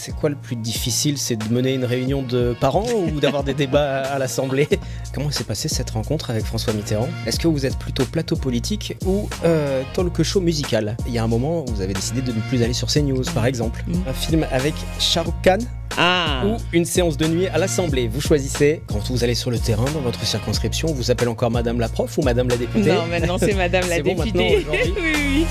C'est quoi le plus difficile? C'est de mener une réunion de parents ou d'avoir des débats à l'Assemblée? Comment s'est passée cette rencontre avec François Mitterrand? Est-ce que vous êtes plutôt plateau politique ou talk show musical? Il y a un moment, vous avez décidé de ne plus aller sur CNews, par exemple. Un film avec Shah Rukh Khan ou une séance de nuit à l'Assemblée. Vous choisissez. Quand vous allez sur le terrain dans votre circonscription, on vous appelle encore Madame la prof ou Madame la députée? Non, maintenant c'est Madame la députée. Bon maintenant, aujourd'hui. Oui.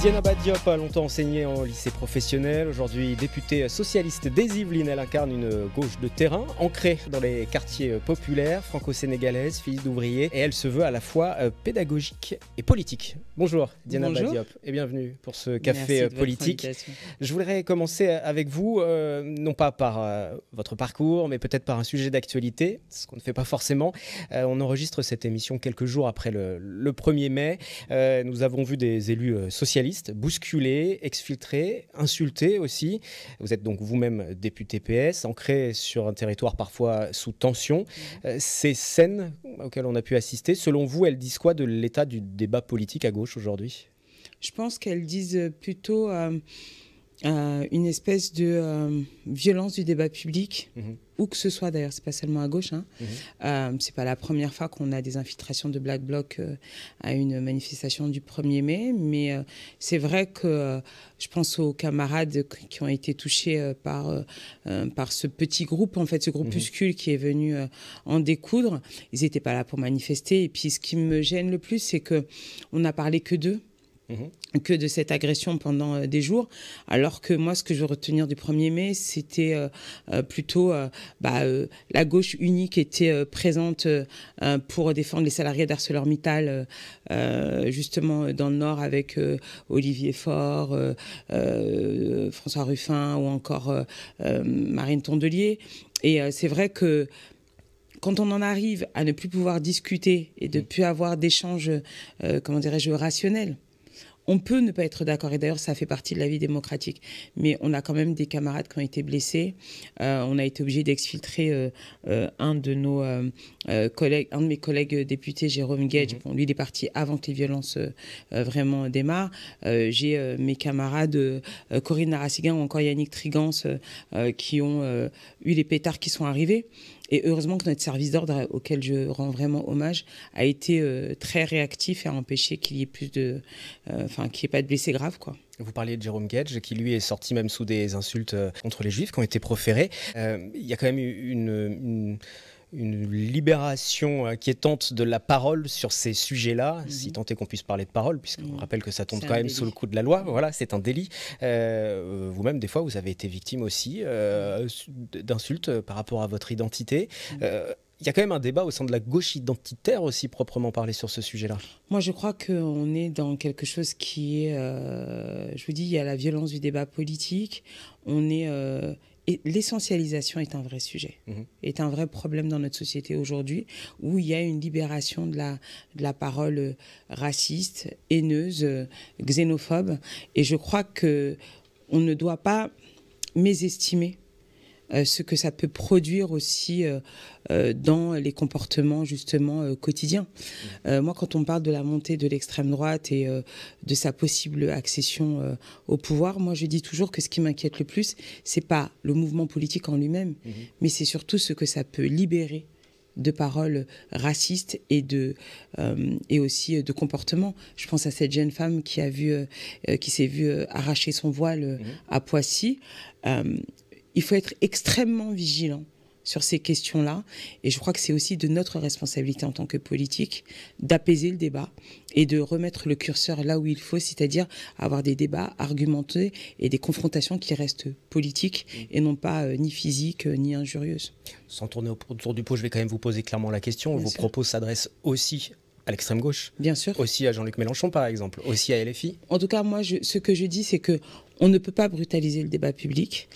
Dieynaba Diop a longtemps enseigné en lycée professionnel. Aujourd'hui députée socialiste des Yvelines, elle incarne une gauche de terrain, ancrée dans les quartiers populaires, franco-sénégalaise, fille d'ouvrier. Et elle se veut à la fois pédagogique et politique. Bonjour Dieynaba Diop et bienvenue pour ce café politique. Je voudrais commencer avec vous, non pas par votre parcours, mais peut-être par un sujet d'actualité, ce qu'on ne fait pas forcément. On enregistre cette émission quelques jours après le 1er mai. Nous avons vu des élus socialistes bousculés, exfiltrés, insultés aussi. Vous êtes donc vous-même député PS, ancré sur un territoire parfois sous tension. Ces scènes auxquelles on a pu assister, selon vous, elles disent quoi de l'état du débat politique à gauche aujourd'hui? Je pense qu'elles disent plutôt une espèce de violence du débat public, où que ce soit d'ailleurs, c'est pas seulement à gauche. C'est pas la première fois qu'on a des infiltrations de Black Bloc à une manifestation du 1er mai, mais c'est vrai que je pense aux camarades qui ont été touchés par ce petit groupe, en fait, ce groupuscule qui est venu en découdre. Ils n'étaient pas là pour manifester. Et puis ce qui me gêne le plus, c'est qu'on n'a parlé que d'eux. Que de cette agression pendant des jours, alors que moi, ce que je veux retenir du 1er mai, c'était plutôt la gauche unie qui était présente pour défendre les salariés d'ArcelorMittal, justement dans le Nord, avec Olivier Faure, François Ruffin ou encore Marine Tondelier. Et c'est vrai que quand on en arrive à ne plus pouvoir discuter et de ne plus avoir d'échanges, rationnels, on peut ne pas être d'accord, et d'ailleurs ça fait partie de la vie démocratique, mais on a quand même des camarades qui ont été blessés. On a été obligé d'exfiltrer un de mes collègues députés, Jérôme Guedj. Bon, lui il est parti avant que les violences vraiment démarrent. J'ai mes camarades Corinne Narassiguin ou encore Yannick Trigance qui ont eu les pétards qui sont arrivés. Et heureusement que notre service d'ordre, auquel je rends vraiment hommage, a été très réactif et a empêché qu'il y ait qu'il n'y ait pas de blessés graves, quoi. Vous parliez de Jérôme Guedj, qui lui est sorti même sous des insultes contre les Juifs qui ont été proférées. Il y a quand même eu une libération inquiétante de la parole sur ces sujets-là, si tant est qu'on puisse parler de parole, puisqu'on rappelle que ça tombe quand même sous le coup de la loi. Voilà, c'est un délit. Vous-même, des fois, vous avez été victime aussi d'insultes par rapport à votre identité. Il y a quand même un débat au sein de la gauche identitaire aussi, proprement parlé, sur ce sujet-là. Moi, je crois qu'on est dans quelque chose qui est... je vous dis, il y a la violence du débat politique. Et l'essentialisation est un vrai sujet, est un vrai problème dans notre société aujourd'hui, où il y a une libération de la parole raciste, haineuse, xénophobe. Et je crois qu'on ne doit pas mésestimer ce que ça peut produire aussi dans les comportements justement quotidiens. Moi, quand on parle de la montée de l'extrême droite et de sa possible accession au pouvoir, moi je dis toujours que ce qui m'inquiète le plus, c'est pas le mouvement politique en lui-même, mais c'est surtout ce que ça peut libérer de paroles racistes et aussi de comportements. Je pense à cette jeune femme qui s'est vue arracher son voile à Poissy. Il faut être extrêmement vigilant sur ces questions-là. Et je crois que c'est aussi de notre responsabilité en tant que politique d'apaiser le débat et de remettre le curseur là où il faut, c'est-à-dire avoir des débats argumentés et des confrontations qui restent politiques et non pas ni physiques ni injurieuses. Sans tourner autour du pot, je vais quand même vous poser clairement la question. Vos propos s'adressent aussi à l'extrême gauche. Bien sûr. Aussi à Jean-Luc Mélenchon, par exemple. Aussi à LFI. En tout cas, moi, ce que je dis, c'est qu'on ne peut pas brutaliser le débat public,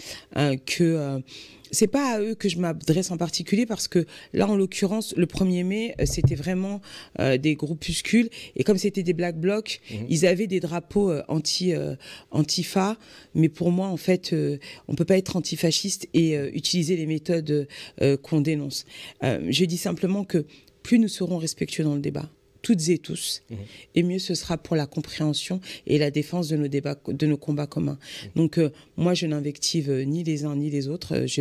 c'est pas à eux que je m'adresse en particulier, parce que là, en l'occurrence, le 1er mai, c'était vraiment des groupuscules. Et comme c'était des Black Blocs, ils avaient des drapeaux antifa. Mais pour moi, en fait, on peut pas être antifasciste et utiliser les méthodes qu'on dénonce. Je dis simplement que plus nous serons respectueux dans le débat, toutes et tous, et mieux ce sera pour la compréhension et la défense de nos débats, de nos combats communs. Donc moi, je n'invective ni les uns ni les autres. Je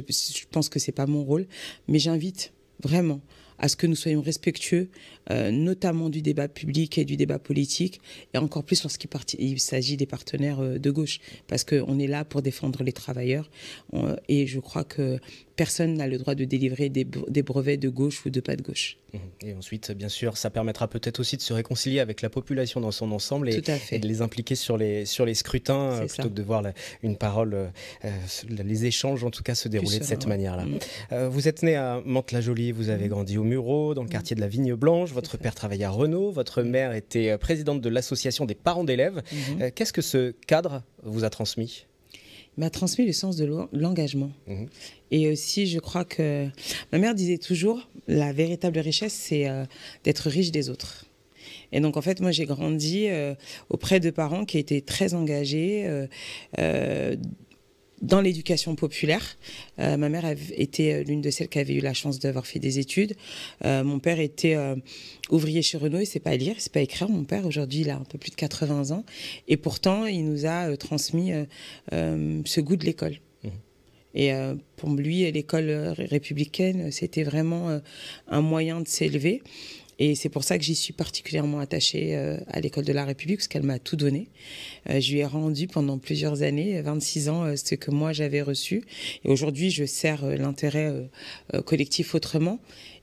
pense que c'est pas mon rôle, mais j'invite vraiment à ce que nous soyons respectueux, notamment du débat public et du débat politique, et encore plus lorsqu'il s'agit des partenaires de gauche, parce qu'on est là pour défendre les travailleurs, et je crois que personne n'a le droit de délivrer des brevets de gauche ou de pas de gauche. Et ensuite, bien sûr, ça permettra peut-être aussi de se réconcilier avec la population dans son ensemble et de les impliquer sur les scrutins, plutôt que de voir une parole, les échanges en tout cas se dérouler de cette manière-là. Vous êtes né à Mantes-la-Jolie, vous avez grandi au Mureau, dans le quartier de la Vigne Blanche, votre père travaillait à Renault, votre mère était présidente de l'association des parents d'élèves. Qu'est-ce que ce cadre vous a transmis ? M'a transmis le sens de l'engagement. Et aussi, je crois que ma mère disait toujours, la véritable richesse, c'est d'être riche des autres. Et donc, en fait, moi, j'ai grandi auprès de parents qui étaient très engagés dans l'éducation populaire. Ma mère était l'une de celles qui avait eu la chance d'avoir fait des études. Mon père était ouvrier chez Renault, il ne sait pas lire, il ne sait pas écrire. Mon père, aujourd'hui, il a un peu plus de 80 ans. Et pourtant, il nous a transmis ce goût de l'école. Et pour lui, l'école républicaine, c'était vraiment un moyen de s'élever. Et c'est pour ça que j'y suis particulièrement attachée à l'école de la République, parce qu'elle m'a tout donné. Je lui ai rendu pendant plusieurs années, 26 ans, ce que moi j'avais reçu. Et aujourd'hui, je sers l'intérêt collectif autrement.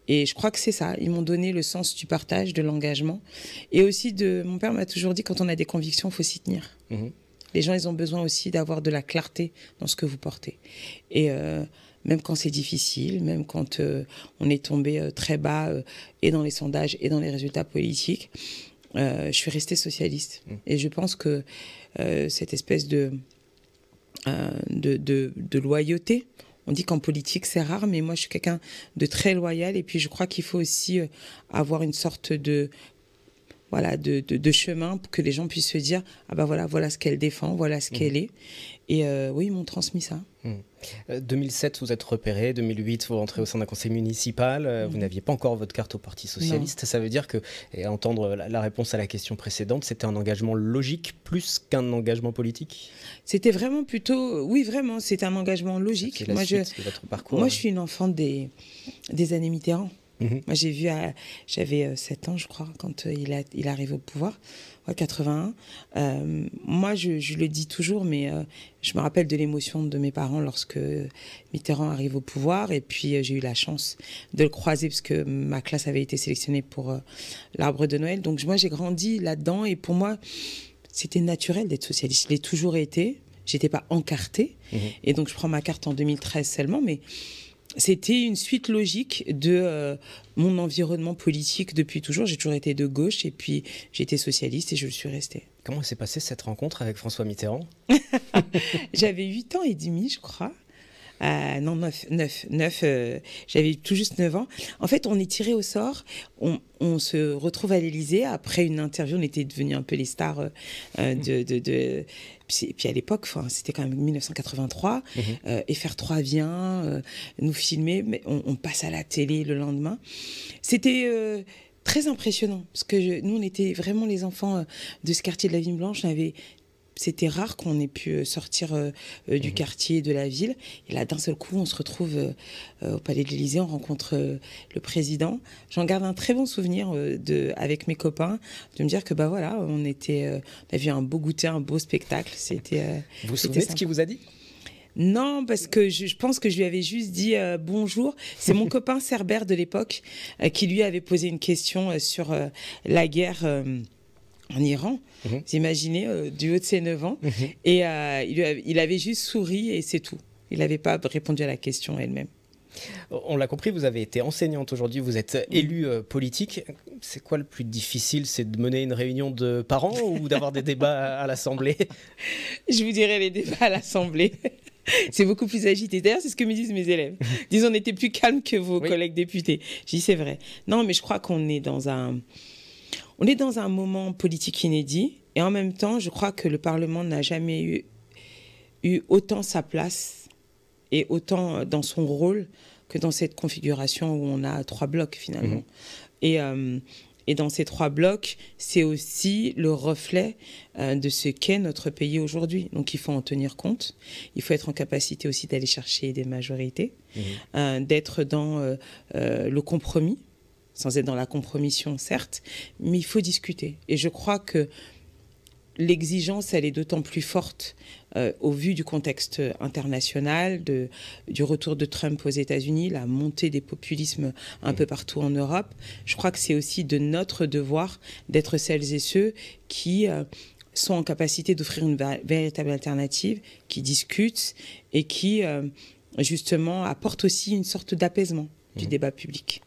Et je crois que c'est ça. Ils m'ont donné le sens du partage, de l'engagement. Et aussi, mon père m'a toujours dit, quand on a des convictions, il faut s'y tenir. Les gens, ils ont besoin aussi d'avoir de la clarté dans ce que vous portez. Et même quand c'est difficile, même quand on est tombé très bas et dans les sondages et dans les résultats politiques, je suis restée socialiste. Et je pense que cette espèce de loyauté, on dit qu'en politique c'est rare, mais moi je suis quelqu'un de très loyal, et puis je crois qu'il faut aussi avoir une sorte de chemin pour que les gens puissent se dire ah ben voilà ce qu'elle défend, voilà ce qu'elle est. Et oui, ils m'ont transmis ça. 2007, vous êtes repéré. 2008, vous rentrez au sein d'un conseil municipal. Vous n'aviez pas encore votre carte au Parti socialiste. Non. Ça veut dire que, et à entendre la réponse à la question précédente, c'était un engagement logique plus qu'un engagement politique ? C'était vraiment plutôt, oui, vraiment, c'était un engagement logique. Moi, de votre parcours, je suis une enfant des années Mitterrand. Moi, j'avais 7 ans, je crois, quand il arrive au pouvoir, 81. Moi, je le dis toujours, mais je me rappelle de l'émotion de mes parents lorsque Mitterrand arrive au pouvoir. Et puis, j'ai eu la chance de le croiser parce que ma classe avait été sélectionnée pour l'arbre de Noël. Donc, moi, j'ai grandi là-dedans. Et pour moi, c'était naturel d'être socialiste. Je l'ai toujours été. Je n'étais pas encartée. Et donc, je prends ma carte en 2013 seulement, mais c'était une suite logique de mon environnement politique depuis toujours. J'ai toujours été de gauche et puis j'étais socialiste et je le suis restée. Comment s'est passée cette rencontre avec François Mitterrand ? J'avais 8 ans et demi, je crois. Non, 9. J'avais tout juste 9 ans. En fait, on est tiré au sort. On se retrouve à l'Élysée. Après une interview, on était devenus un peu les stars Puis à l'époque, c'était quand même 1983. FR3 vient nous filmer. Mais on passe à la télé le lendemain. C'était très impressionnant. Parce que nous, on était vraiment les enfants de ce quartier de la Vigne Blanche. C'était rare qu'on ait pu sortir du quartier, de la ville. Et là, d'un seul coup, on se retrouve au Palais de l'Élysée, on rencontre le président. J'en garde un très bon souvenir avec mes copains, de me dire que on a vu un beau goûter, un beau spectacle. Vous vous souvenez de ce qu'il vous a dit ? Non, parce que je pense que je lui avais juste dit bonjour. C'est mon copain Cerbère de l'époque qui lui avait posé une question sur la guerre en Iran, vous imaginez, du haut de ses 9 ans. Et il avait juste souri et c'est tout. Il n'avait pas répondu à la question elle-même. On l'a compris, vous avez été enseignante aujourd'hui, vous êtes élue politique. C'est quoi le plus difficile ? C'est de mener une réunion de parents ou d'avoir des débats à l'Assemblée ? Je vous dirais les débats à l'Assemblée. C'est beaucoup plus agité. D'ailleurs, c'est ce que me disent mes élèves. Disons, on était plus calme que vos collègues députés. Je dis, c'est vrai. Non, mais je crois qu'on est dans un moment politique inédit. Et en même temps, je crois que le Parlement n'a jamais eu autant sa place et autant dans son rôle que dans cette configuration où on a 3 blocs finalement. Et Et dans ces 3 blocs, c'est aussi le reflet de ce qu'est notre pays aujourd'hui. Donc il faut en tenir compte. Il faut être en capacité aussi d'aller chercher des majorités, d'être dans le compromis, sans être dans la compromission, certes, mais il faut discuter. Et je crois que l'exigence, elle est d'autant plus forte au vu du contexte international, du retour de Trump aux États-Unis, la montée des populismes un peu partout en Europe. Je crois que c'est aussi de notre devoir d'être celles et ceux qui sont en capacité d'offrir une véritable alternative, qui discutent et qui, justement, apportent aussi une sorte d'apaisement du débat public.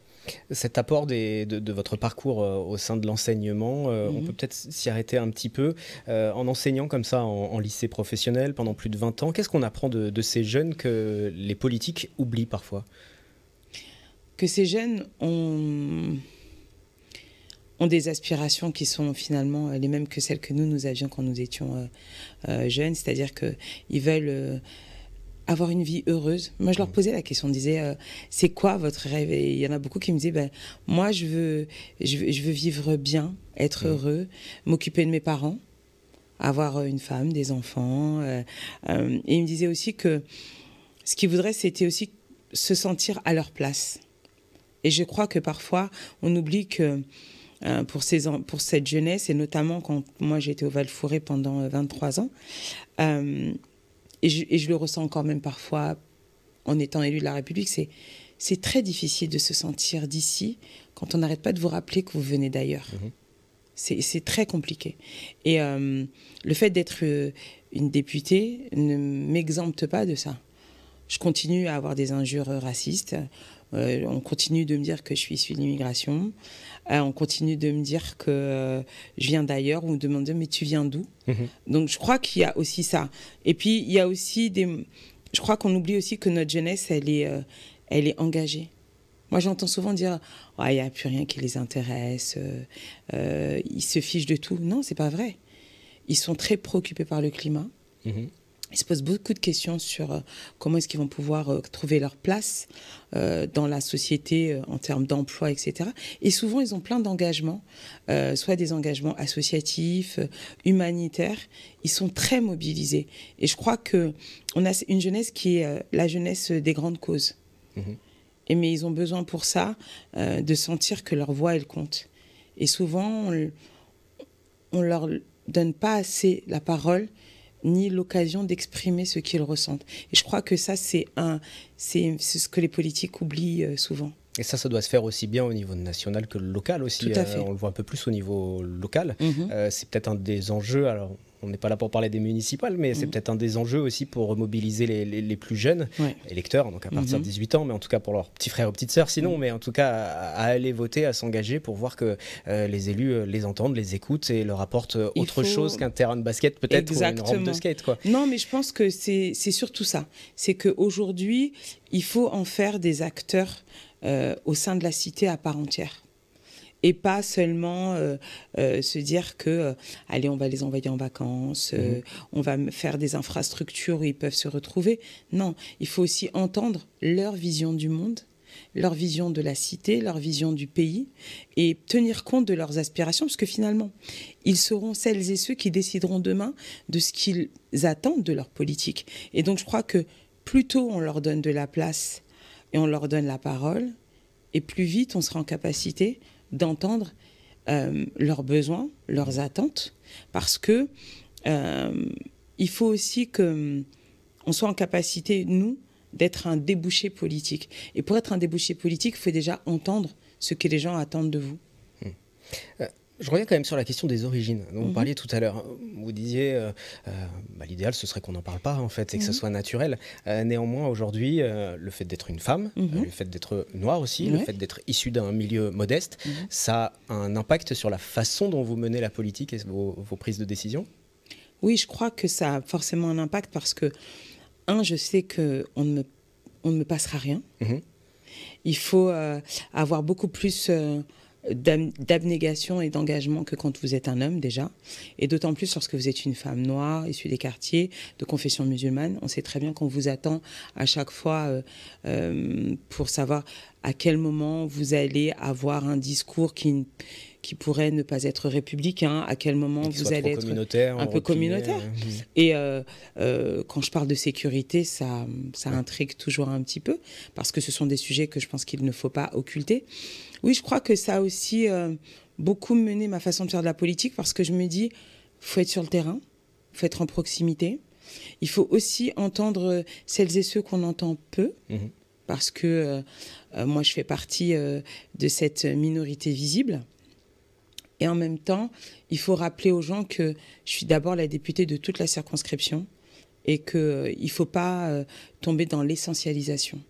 Cet apport de votre parcours au sein de l'enseignement, on peut peut-être s'y arrêter un petit peu. En enseignant comme ça en lycée professionnel pendant plus de 20 ans, qu'est-ce qu'on apprend de ces jeunes que les politiques oublient parfois? Que ces jeunes ont des aspirations qui sont finalement les mêmes que celles que nous avions quand nous étions jeunes, c'est-à-dire qu'ils veulent avoir une vie heureuse. Moi, je leur posais la question, je disais, c'est quoi votre rêve? Et il y en a beaucoup qui me disaient, moi, je veux vivre bien, être heureux, m'occuper de mes parents, avoir une femme, des enfants. Et ils me disaient aussi que ce qu'ils voudraient, c'était aussi se sentir à leur place. Et je crois que parfois, on oublie que pour cette jeunesse, et notamment quand moi, j'étais au Val-Fouré pendant 23 ans, et je le ressens encore même parfois en étant élu de la République, c'est très difficile de se sentir d'ici quand on n'arrête pas de vous rappeler que vous venez d'ailleurs. C'est très compliqué. Et le fait d'être une députée ne m'exempte pas de ça. Je continue à avoir des injures racistes. On continue de me dire que je suis issue de l'immigration. On continue de me dire que je viens d'ailleurs, ou de me demander mais tu viens d'où? Donc je crois qu'il y a aussi ça. Et puis il y a aussi je crois qu'on oublie aussi que notre jeunesse, elle est engagée. Moi j'entends souvent dire il n'y a plus rien qui les intéresse, ils se fichent de tout. Non, c'est pas vrai. Ils sont très préoccupés par le climat. Ils se posent beaucoup de questions sur comment est-ce qu'ils vont pouvoir trouver leur place dans la société en termes d'emploi, etc. Et souvent, ils ont plein d'engagements, soit des engagements associatifs, humanitaires. Ils sont très mobilisés. Et je crois qu'on a une jeunesse qui est la jeunesse des grandes causes. Mais ils ont besoin pour ça de sentir que leur voix, elle compte. Et souvent, on leur donne pas assez la parole ni l'occasion d'exprimer ce qu'ils ressentent. Et je crois que ça, c'est ce que les politiques oublient souvent. Et ça doit se faire aussi bien au niveau national que local aussi. Tout à fait. On le voit un peu plus au niveau local. C'est peut-être un des enjeux, alors on n'est pas là pour parler des municipales, mais c'est peut-être un des enjeux aussi pour mobiliser les plus jeunes électeurs, donc à partir de 18 ans, mais en tout cas pour leurs petits frères ou petites sœurs sinon, mais en tout cas à aller voter, à s'engager pour voir que les élus les entendent, les écoutent et leur apportent autre chose qu'un terrain de basket peut-être ou une rampe de skate, quoi. Non, mais je pense que c'est surtout ça. C'est qu'aujourd'hui, il faut en faire des acteurs au sein de la cité à part entière. Et pas seulement se dire que, allez, on va les envoyer en vacances, on va faire des infrastructures où ils peuvent se retrouver. Non, il faut aussi entendre leur vision du monde, leur vision de la cité, leur vision du pays, et tenir compte de leurs aspirations, parce que finalement, ils seront celles et ceux qui décideront demain de ce qu'ils attendent de leur politique. Et donc, je crois que plus tôt on leur donne de la place et on leur donne la parole, et plus vite on sera en capacité d'entendre leurs besoins, leurs attentes, parce que il faut aussi qu'on soit en capacité, nous, d'être un débouché politique. Et pour être un débouché politique, il faut déjà entendre ce que les gens attendent de vous. Je reviens quand même sur la question des origines dont vous parliez tout à l'heure. Vous disiez, l'idéal ce serait qu'on n'en parle pas en fait, et que ce soit naturel. Néanmoins aujourd'hui, le fait d'être une femme, le fait d'être noire aussi, le fait d'être issu d'un milieu modeste, ça a un impact sur la façon dont vous menez la politique et vos prises de décision? Oui, je crois que ça a forcément un impact parce que, je sais qu'on ne me passera rien. Il faut avoir beaucoup plus d'abnégation et d'engagement que quand vous êtes un homme déjà, et d'autant plus lorsque vous êtes une femme noire, issue des quartiers, de confession musulmane. On sait très bien qu'on vous attend à chaque fois pour savoir à quel moment vous allez avoir un discours qui qui pourrait ne pas être républicain, à quel moment vous allez être un peu communautaire. Et quand je parle de sécurité, ça intrigue toujours un petit peu, parce que ce sont des sujets que je pense qu'il ne faut pas occulter. Oui, je crois que ça a aussi beaucoup mené ma façon de faire de la politique, parce que je me dis, il faut être sur le terrain, il faut être en proximité. Il faut aussi entendre celles et ceux qu'on entend peu, parce que moi, je fais partie de cette minorité visible. Et en même temps, il faut rappeler aux gens que je suis d'abord la députée de toute la circonscription et qu'il ne faut pas tomber dans l'essentialisation.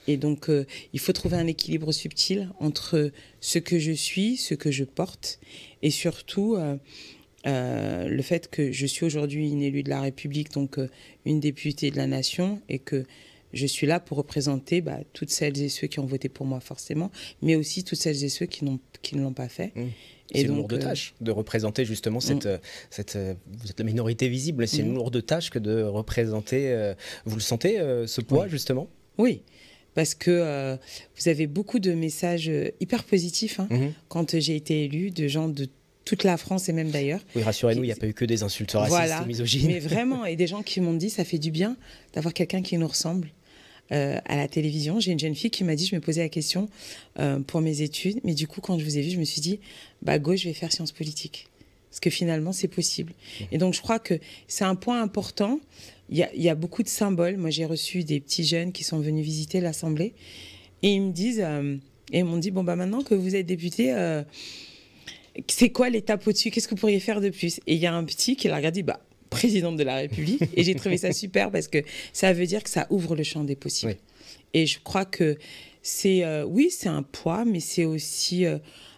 Et donc, il faut trouver un équilibre subtil entre ce que je suis, ce que je porte, et surtout le fait que je suis aujourd'hui une élue de la République, donc une députée de la nation, et que je suis là pour représenter toutes celles et ceux qui ont voté pour moi forcément, mais aussi toutes celles et ceux qui ne l'ont pas fait. C'est une lourde tâche de représenter justement cette vous êtes la minorité visible, c'est une lourde tâche que de représenter, vous le sentez, ce poids justement? Oui, parce que vous avez beaucoup de messages hyper positifs quand j'ai été élue, de gens de toute la France et même d'ailleurs. Oui, rassurez-nous, il n'y a pas eu que des insultes racistes et misogynes. Mais vraiment, et des gens qui m'ont dit, ça fait du bien d'avoir quelqu'un qui nous ressemble. À la télévision, j'ai une jeune fille qui m'a dit, je me posais la question pour mes études, mais du coup, quand je vous ai vu, je me suis dit, gauche, je vais faire sciences politiques. Parce que finalement, c'est possible. Et donc, je crois que c'est un point important. Il y a beaucoup de symboles. Moi, j'ai reçu des petits jeunes qui sont venus visiter l'Assemblée. Et ils me disent, et ils m'ont dit, maintenant que vous êtes député, c'est quoi l'étape au-dessus? Qu'est-ce que vous pourriez faire de plus? Et il y a un petit qui l'a regardé, présidente de la République, et j'ai trouvé ça super parce que ça veut dire que ça ouvre le champ des possibles. Et je crois que c'est c'est un poids, mais c'est aussi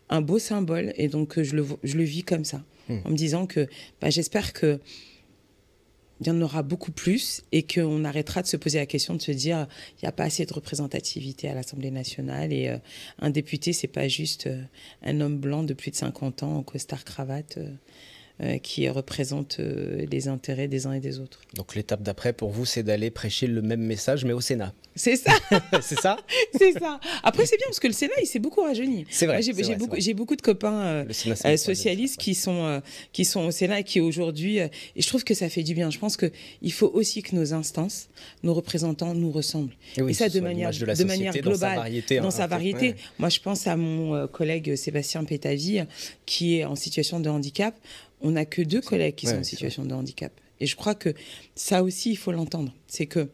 un beau symbole, et donc je le vis comme ça, en me disant que j'espère que il y en aura beaucoup plus et qu'on arrêtera de se poser la question de se dire il n'y a pas assez de représentativité à l'Assemblée nationale, et un député, c'est pas juste un homme blanc de plus de 50 ans en costard-cravate qui représente les intérêts des uns et des autres. Donc l'étape d'après pour vous, c'est d'aller prêcher le même message mais au Sénat. C'est ça. C'est ça. C'est ça. Après, c'est bien parce que le Sénat, il s'est beaucoup rajeuni. C'est vrai. J'ai beaucoup de copains socialistes qui sont au Sénat et qui aujourd'hui, et je trouve que ça fait du bien. Je pense qu'il faut aussi que nos instances, nos représentants nous ressemblent. Et ça de manière globale, dans sa variété. Ouais. Moi, je pense à mon collègue Sébastien Pétavy qui est en situation de handicap. On n'a que 2 collègues qui sont en situation de handicap. Et je crois que ça aussi, il faut l'entendre. C'est que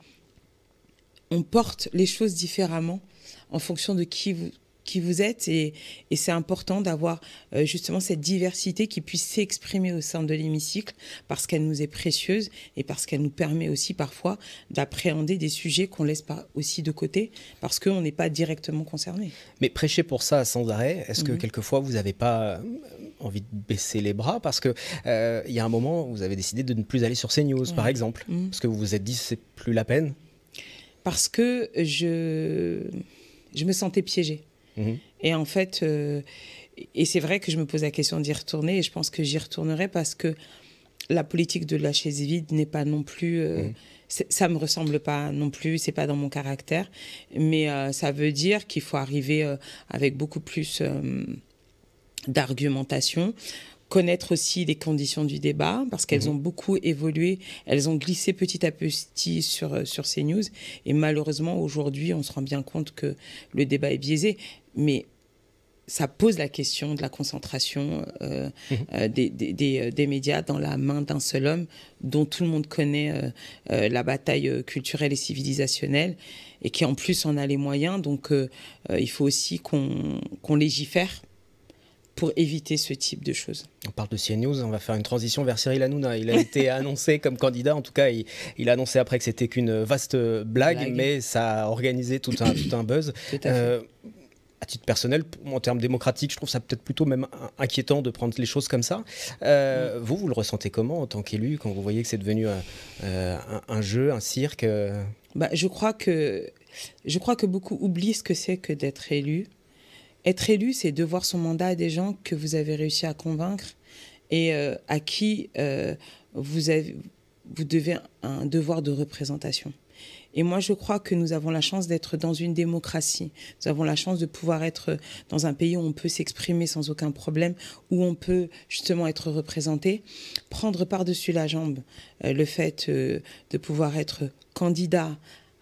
on porte les choses différemment en fonction de qui vous êtes. Et c'est important d'avoir justement cette diversité qui puisse s'exprimer au sein de l'hémicycle, parce qu'elle nous est précieuse et parce qu'elle nous permet aussi parfois d'appréhender des sujets qu'on laisse aussi de côté parce qu'on n'est pas directement concerné. Mais prêcher pour ça sans arrêt, est-ce que quelquefois vous n'avez pas envie de baisser les bras parce que il y a un moment où vous avez décidé de ne plus aller sur CNews par exemple, parce que vous vous êtes dit c'est plus la peine? Parce que je me sentais piégée. Et en fait, et c'est vrai que je me pose la question d'y retourner, et je pense que j'y retournerai parce que la politique de la chaise vide n'est pas non plus... ça me ressemble pas non plus, c'est pas dans mon caractère, mais ça veut dire qu'il faut arriver avec beaucoup plus d'argumentation, connaître aussi les conditions du débat, parce qu'elles ont beaucoup évolué, elles ont glissé petit à petit sur CNews, et malheureusement aujourd'hui on se rend bien compte que le débat est biaisé, mais ça pose la question de la concentration des médias dans la main d'un seul homme, dont tout le monde connaît la bataille culturelle et civilisationnelle, et qui en plus en a les moyens, donc il faut aussi qu'on légifère pour éviter ce type de choses. On parle de CNews, on va faire une transition vers Cyril Hanouna. Il a été annoncé comme candidat, en tout cas il a annoncé après que c'était qu'une vaste blague, mais ça a organisé tout un buzz. Tout à fait. À titre personnel, en termes démocratiques, je trouve ça peut-être plutôt même inquiétant de prendre les choses comme ça. Vous le ressentez comment en tant qu'élu, quand vous voyez que c'est devenu un jeu, un cirque je crois que beaucoup oublient ce que c'est que d'être élu. Être élu, c'est devoir son mandat à des gens que vous avez réussi à convaincre et à qui vous vous devez un devoir de représentation. Et moi, je crois que nous avons la chance d'être dans une démocratie. Nous avons la chance de pouvoir être dans un pays où on peut s'exprimer sans aucun problème, où on peut justement être représenté. Prendre par-dessus la jambe le fait de pouvoir être candidat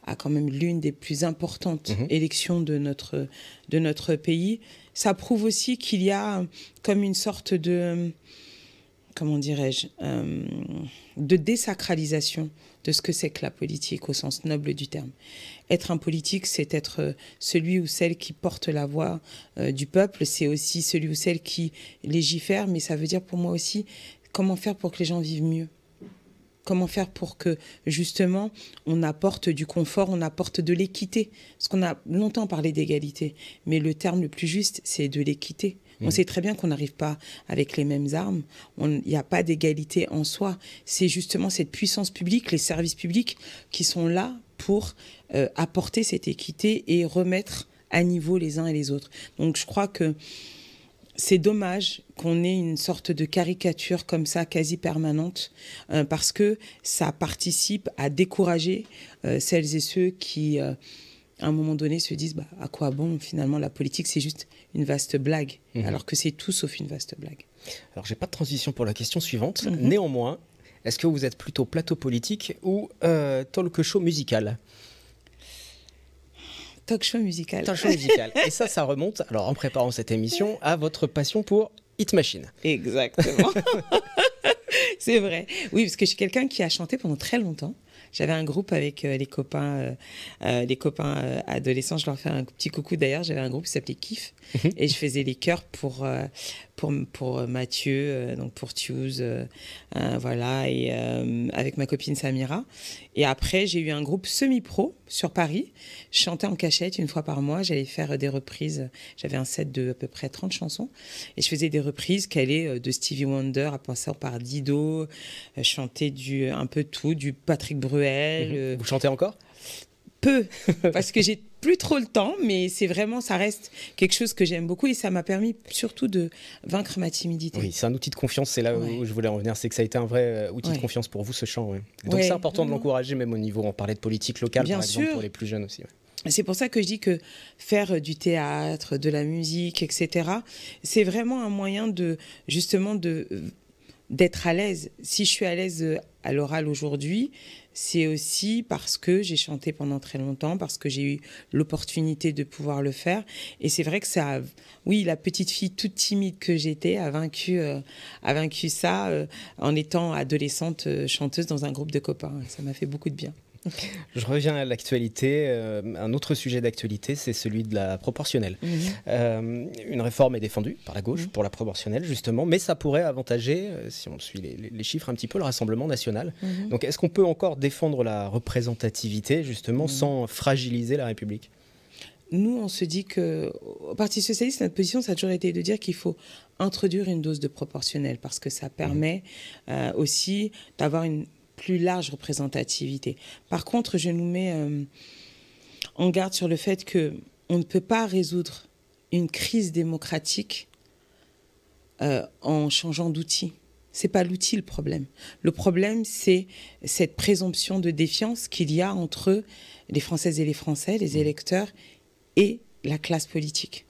à quand même l'une des plus importantes élections de notre pays, ça prouve aussi qu'il y a comme une sorte de, comment dirais-je, de désacralisation de ce que c'est que la politique au sens noble du terme. Être un politique, c'est être celui ou celle qui porte la voix du peuple, c'est aussi celui ou celle qui légifère, mais ça veut dire pour moi aussi comment faire pour que les gens vivent mieux. Comment faire pour que, justement, on apporte du confort, on apporte de l'équité. Parce qu'on a longtemps parlé d'égalité, mais le terme le plus juste, c'est de l'équité. On sait très bien qu'on n'arrive pas avec les mêmes armes. Il n'y a pas d'égalité en soi. C'est justement cette puissance publique, les services publics qui sont là pour apporter cette équité et remettre à niveau les uns et les autres. Donc je crois que c'est dommage qu'on ait une sorte de caricature comme ça, quasi permanente, parce que ça participe à décourager celles et ceux qui, à un moment donné, se disent à quoi bon, finalement, la politique, c'est juste une vaste blague, alors que c'est tout sauf une vaste blague. Alors, j'ai pas de transition pour la question suivante. Néanmoins, est-ce que vous êtes plutôt plateau politique ou talk show musical ? Talk show musical. Talk show musical. Et ça remonte, alors en préparant cette émission, à votre passion pour Hit Machine. Exactement. C'est vrai. Oui, parce que je suis quelqu'un qui a chanté pendant très longtemps. J'avais un groupe avec les copains adolescents. Je leur fais un petit coucou d'ailleurs. J'avais un groupe qui s'appelait Kiff. Et je faisais les chœurs pour Mathieu, donc pour Tuse, voilà, et avec ma copine Samira. Et après, j'ai eu un groupe semi-pro sur Paris. Je chantais en cachette une fois par mois. J'allais faire des reprises. J'avais un set de à peu près 30 chansons. Et je faisais des reprises qui allaient de Stevie Wonder à passant par Dido. Je chantais un peu tout, du Patrick Bruel. Vous chantez encore ? Peu, parce que j'ai plus trop le temps, mais c'est vraiment, ça reste quelque chose que j'aime beaucoup et ça m'a permis surtout de vaincre ma timidité. Oui, c'est un outil de confiance, c'est là où je voulais en venir, c'est que ça a été un vrai outil de confiance pour vous, ce chant. Ouais. Donc c'est important de l'encourager, même au niveau, on parlait de politique locale, bien par sûr, exemple, pour les plus jeunes aussi. Ouais. C'est pour ça que je dis que faire du théâtre, de la musique, etc., c'est vraiment un moyen d'être à l'aise. Si je suis à l'aise à l'oral aujourd'hui, c'est aussi parce que j'ai chanté pendant très longtemps, parce que j'ai eu l'opportunité de pouvoir le faire. Et c'est vrai que ça, oui, la petite fille toute timide que j'étais a vaincu ça en étant adolescente chanteuse dans un groupe de copains. Ça m'a fait beaucoup de bien. Je reviens à l'actualité. Un autre sujet d'actualité, c'est celui de la proportionnelle. Une réforme est défendue par la gauche pour la proportionnelle, justement, mais ça pourrait avantager, si on suit les chiffres un petit peu, le Rassemblement national. Donc est-ce qu'on peut encore défendre la représentativité, justement, sans fragiliser la République ? Nous, on se dit qu'au Parti socialiste, notre position, ça a toujours été de dire qu'il faut introduire une dose de proportionnelle, parce que ça permet aussi d'avoir une plus large représentativité. Par contre, je nous mets en garde sur le fait qu'on ne peut pas résoudre une crise démocratique en changeant d'outil. C'est pas l'outil le problème. Le problème, c'est cette présomption de défiance qu'il y a entre les Françaises et les Français, les électeurs et la classe politique.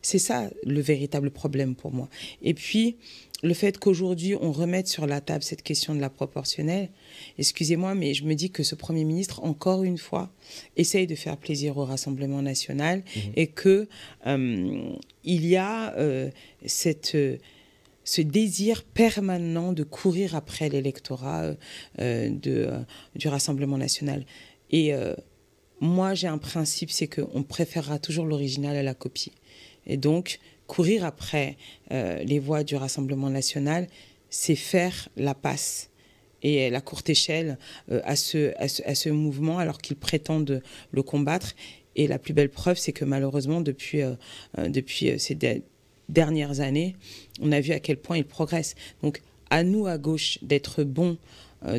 C'est ça le véritable problème pour moi. Et puis, le fait qu'aujourd'hui, on remette sur la table cette question de la proportionnelle, excusez-moi, mais je me dis que ce Premier ministre, encore une fois, essaye de faire plaisir au Rassemblement national et qu'il y a ce désir permanent de courir après l'électorat du Rassemblement national. Et moi, j'ai un principe, c'est qu'on préférera toujours l'original à la copie. Et donc, courir après les voix du Rassemblement national, c'est faire la passe et la courte échelle à ce mouvement alors qu'ils prétendent le combattre. Et la plus belle preuve, c'est que malheureusement, depuis ces dernières années, on a vu à quel point ils progressent. Donc, à nous, à gauche, d'être bons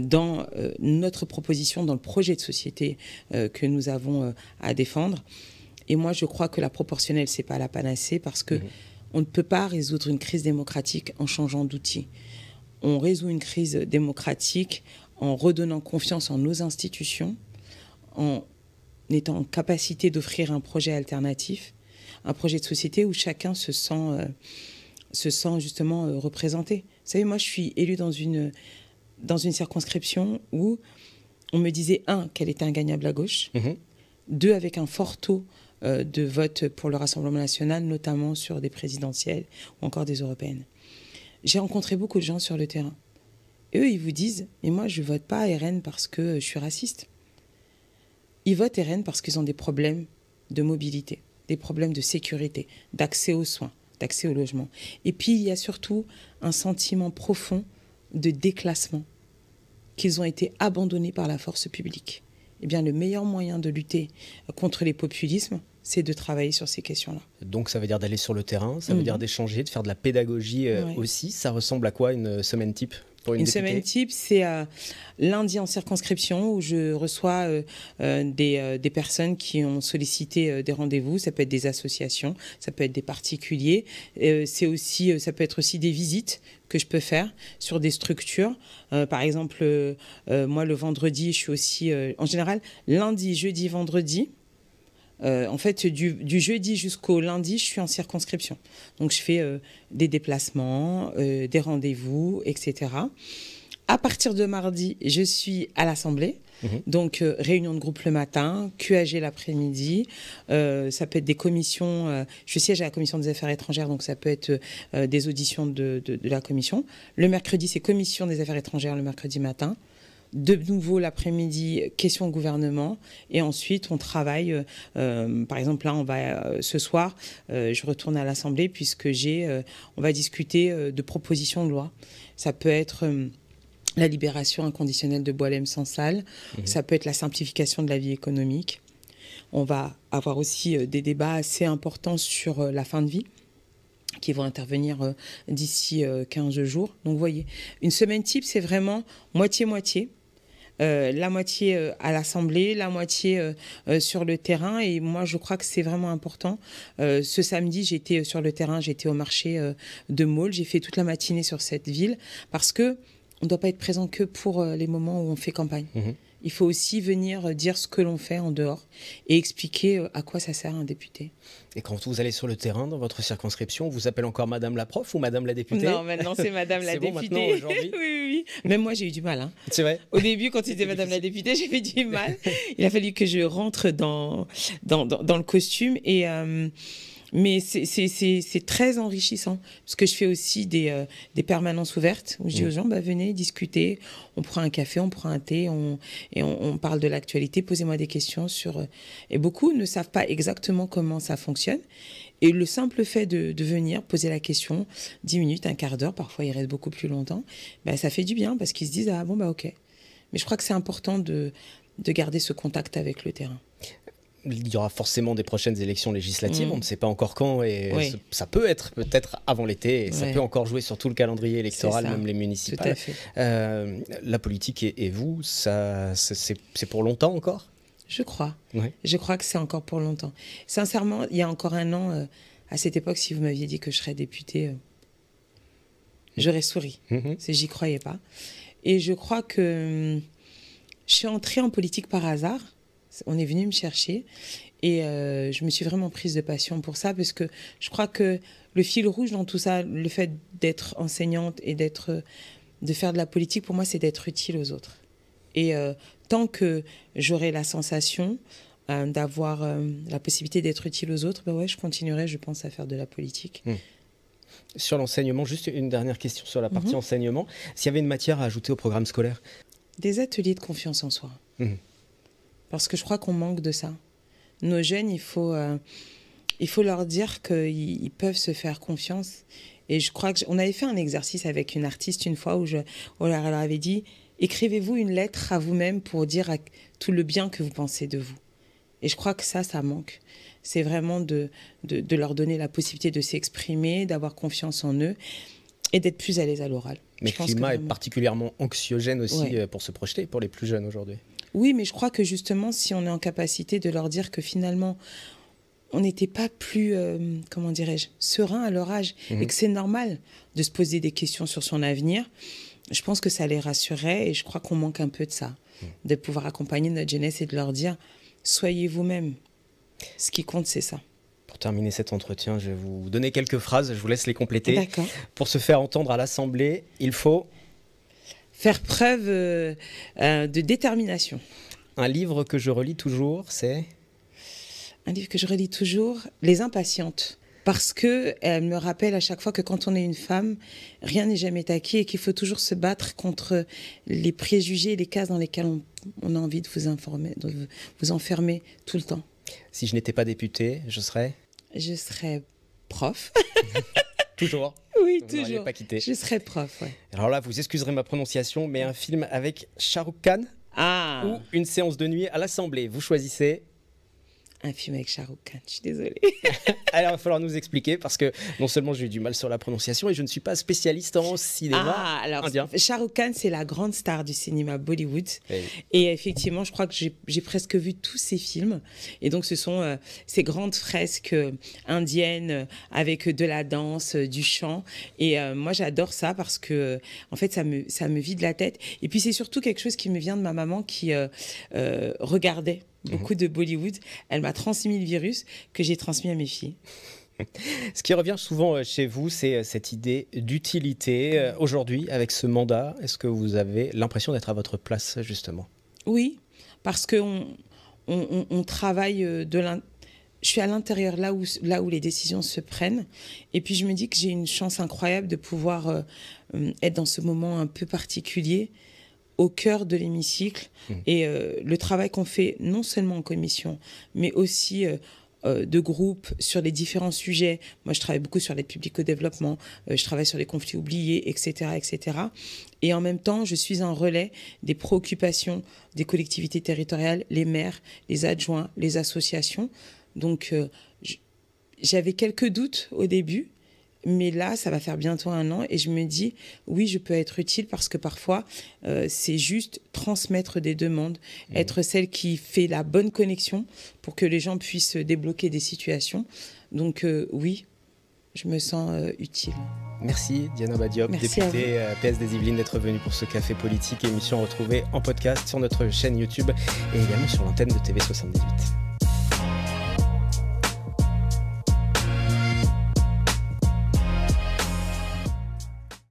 dans notre proposition, dans le projet de société que nous avons à défendre. Et moi, je crois que la proportionnelle, c'est pas la panacée parce que on ne peut pas résoudre une crise démocratique en changeant d'outil. On résout une crise démocratique en redonnant confiance en nos institutions, en étant en capacité d'offrir un projet alternatif, un projet de société où chacun se sent justement représenté. Vous savez, moi, je suis élue dans une circonscription où on me disait, 1, qu'elle était ingagnable à gauche, 2, avec un fort taux de vote pour le Rassemblement national, notamment sur des présidentielles ou encore des européennes. J'ai rencontré beaucoup de gens sur le terrain. Et eux, ils vous disent, mais moi, je ne vote pas à RN parce que je suis raciste. Ils votent RN parce qu'ils ont des problèmes de mobilité, des problèmes de sécurité, d'accès aux soins, d'accès au logement. Et puis, il y a surtout un sentiment profond de déclassement, qu'ils ont été abandonnés par la force publique. Eh bien, le meilleur moyen de lutter contre les populismes, c'est de travailler sur ces questions-là. Donc, ça veut dire d'aller sur le terrain, ça veut dire d'échanger, de faire de la pédagogie aussi. Ça ressemble à quoi une semaine type pour une députée ? Semaine type, c'est lundi en circonscription où je reçois des personnes qui ont sollicité des rendez-vous. Ça peut être des associations, ça peut être des particuliers. Ça peut être aussi des visites que je peux faire sur des structures. Par exemple, moi, le vendredi, je suis aussi... en général, lundi, jeudi, vendredi, en fait, du jeudi jusqu'au lundi, je suis en circonscription. Donc, je fais des déplacements, des rendez-vous, etc. À partir de mardi, je suis à l'Assemblée. Donc, réunion de groupe le matin, QAG l'après-midi. Ça peut être des commissions. Je siège à la commission des affaires étrangères, donc ça peut être des auditions de la commission. Le mercredi, c'est commission des affaires étrangères le mercredi matin. De nouveau l'après-midi, questions au gouvernement. Et ensuite, on travaille. Par exemple, là, ce soir, je retourne à l'Assemblée puisque on va discuter de propositions de loi. Ça peut être la libération inconditionnelle de Boualem Sansal. Ça peut être la simplification de la vie économique. On va avoir aussi des débats assez importants sur la fin de vie qui vont intervenir d'ici 15 jours. Donc, vous voyez, une semaine type, c'est vraiment moitié-moitié. La moitié à l'Assemblée, la moitié sur le terrain. Et moi, je crois que c'est vraiment important. Ce samedi, j'étais sur le terrain, j'étais au marché de Maule. J'ai fait toute la matinée sur cette ville parce qu'on ne doit pas être présent que pour les moments où on fait campagne. Il faut aussi venir dire ce que l'on fait en dehors et expliquer à quoi ça sert un député. Et quand vous allez sur le terrain dans votre circonscription, on vous appelle encore Madame la prof ou Madame la députée ? Non, maintenant c'est Madame la députée. C'est bon maintenant aujourd'hui ? Oui. Même moi j'ai eu du mal. Hein. C'est vrai ? Au début, quand c'était Madame la députée, j'ai fait du mal. Il a fallu que je rentre dans le costume et... Mais c'est très enrichissant parce que je fais aussi des permanences ouvertes où je dis aux gens, venez discuter, on prend un café, on prend un thé, on parle de l'actualité, posez-moi des questions sur... Et beaucoup ne savent pas exactement comment ça fonctionne. Et le simple fait de venir poser la question, 10 minutes, un quart d'heure, parfois il reste beaucoup plus longtemps, ça fait du bien parce qu'ils se disent, ah bon, ok. Mais je crois que c'est important de garder ce contact avec le terrain. Il y aura forcément des prochaines élections législatives, on ne sait pas encore quand, et ça peut être peut-être avant l'été, et ça peut encore jouer sur tout le calendrier électoral, même les municipales. Tout à fait. La politique et vous, c'est pour longtemps encore ? Je crois. Je crois que c'est encore pour longtemps. Sincèrement, il y a encore un an, à cette époque, si vous m'aviez dit que je serais députée, j'aurais souri. J'y croyais pas. Et je crois que je suis entrée en politique par hasard. On est venu me chercher et je me suis vraiment prise de passion pour ça parce que je crois que le fil rouge dans tout ça, le fait d'être enseignante et de faire de la politique, pour moi, c'est d'être utile aux autres. Et tant que j'aurai la sensation d'avoir la possibilité d'être utile aux autres, je continuerai, je pense, à faire de la politique. Sur l'enseignement, juste une dernière question sur la partie enseignement. S'il y avait une matière à ajouter au programme scolaire ? Des ateliers de confiance en soi. Parce que je crois qu'on manque de ça. Nos jeunes, il faut leur dire qu'ils peuvent se faire confiance. Et je crois qu'on avait fait un exercice avec une artiste une fois où on leur avait dit « Écrivez-vous une lettre à vous-même pour dire tout le bien que vous pensez de vous ». Et je crois que ça manque. C'est vraiment de leur donner la possibilité de s'exprimer, d'avoir confiance en eux et d'être plus à l'aise à l'oral. Mais le climat est particulièrement anxiogène aussi pour se projeter pour les plus jeunes aujourd'hui. Oui, mais je crois que justement, si on est en capacité de leur dire que finalement, on n'était pas plus, serein à leur âge et que c'est normal de se poser des questions sur son avenir, je pense que ça les rassurerait et je crois qu'on manque un peu de ça, de pouvoir accompagner notre jeunesse et de leur dire « soyez vous-même ». Ce qui compte, c'est ça. Pour terminer cet entretien, je vais vous donner quelques phrases, je vous laisse les compléter. D'accord. Pour se faire entendre à l'Assemblée, il faut... Faire preuve de détermination. Un livre que je relis toujours, c'est... Un livre que je relis toujours, Les Impatientes. Parce qu'elle me rappelle à chaque fois que quand on est une femme, rien n'est jamais acquis et qu'il faut toujours se battre contre les préjugés et les cases dans lesquelles on a envie de vous enfermer tout le temps. Si je n'étais pas députée, je serais... Je serais prof. Toujours. Oui, vous toujours. Pas quitté. Je serais prof, ouais. Alors là, vous excuserez ma prononciation, mais un film avec Shah Rukh Khan ou une séance de nuit à l'Assemblée, vous choisissez? Un film avec Shah Rukh Khan, je suis désolée. Alors, il va falloir nous expliquer parce que non seulement j'ai eu du mal sur la prononciation et je ne suis pas spécialiste en cinéma indien. Shah Rukh Khan, c'est la grande star du cinéma Bollywood. Oui. Et effectivement, je crois que j'ai presque vu tous ses films. Et donc, ce sont ces grandes fresques indiennes avec de la danse, du chant. Et moi, j'adore ça parce que, en fait, ça me vide la tête. Et puis, c'est surtout quelque chose qui me vient de ma maman qui regardait beaucoup de Bollywood. Elle m'a transmis le virus que j'ai transmis à mes filles. Ce qui revient souvent chez vous, c'est cette idée d'utilité. Aujourd'hui, avec ce mandat, est-ce que vous avez l'impression d'être à votre place, justement? Oui, parce qu'on travaille je suis à l'intérieur, là où les décisions se prennent. Et puis, je me dis que j'ai une chance incroyable de pouvoir être dans ce moment un peu particulier, au cœur de l'hémicycle. Et le travail qu'on fait, non seulement en commission, mais aussi de groupe sur les différents sujets. Moi, je travaille beaucoup sur l'aide publique au développement, je travaille sur les conflits oubliés, etc., etc. Et en même temps, je suis un relais des préoccupations des collectivités territoriales, les maires, les adjoints, les associations. Donc, j'avais quelques doutes au début, mais là, ça va faire bientôt 1 an et je me dis, oui, je peux être utile parce que parfois, c'est juste transmettre des demandes, être celle qui fait la bonne connexion pour que les gens puissent débloquer des situations. Donc oui, je me sens utile. Merci Diana Badiop, députée PS des Yvelines, d'être venue pour ce Café Politique, émission retrouvée en podcast sur notre chaîne YouTube et également sur l'antenne de TV78.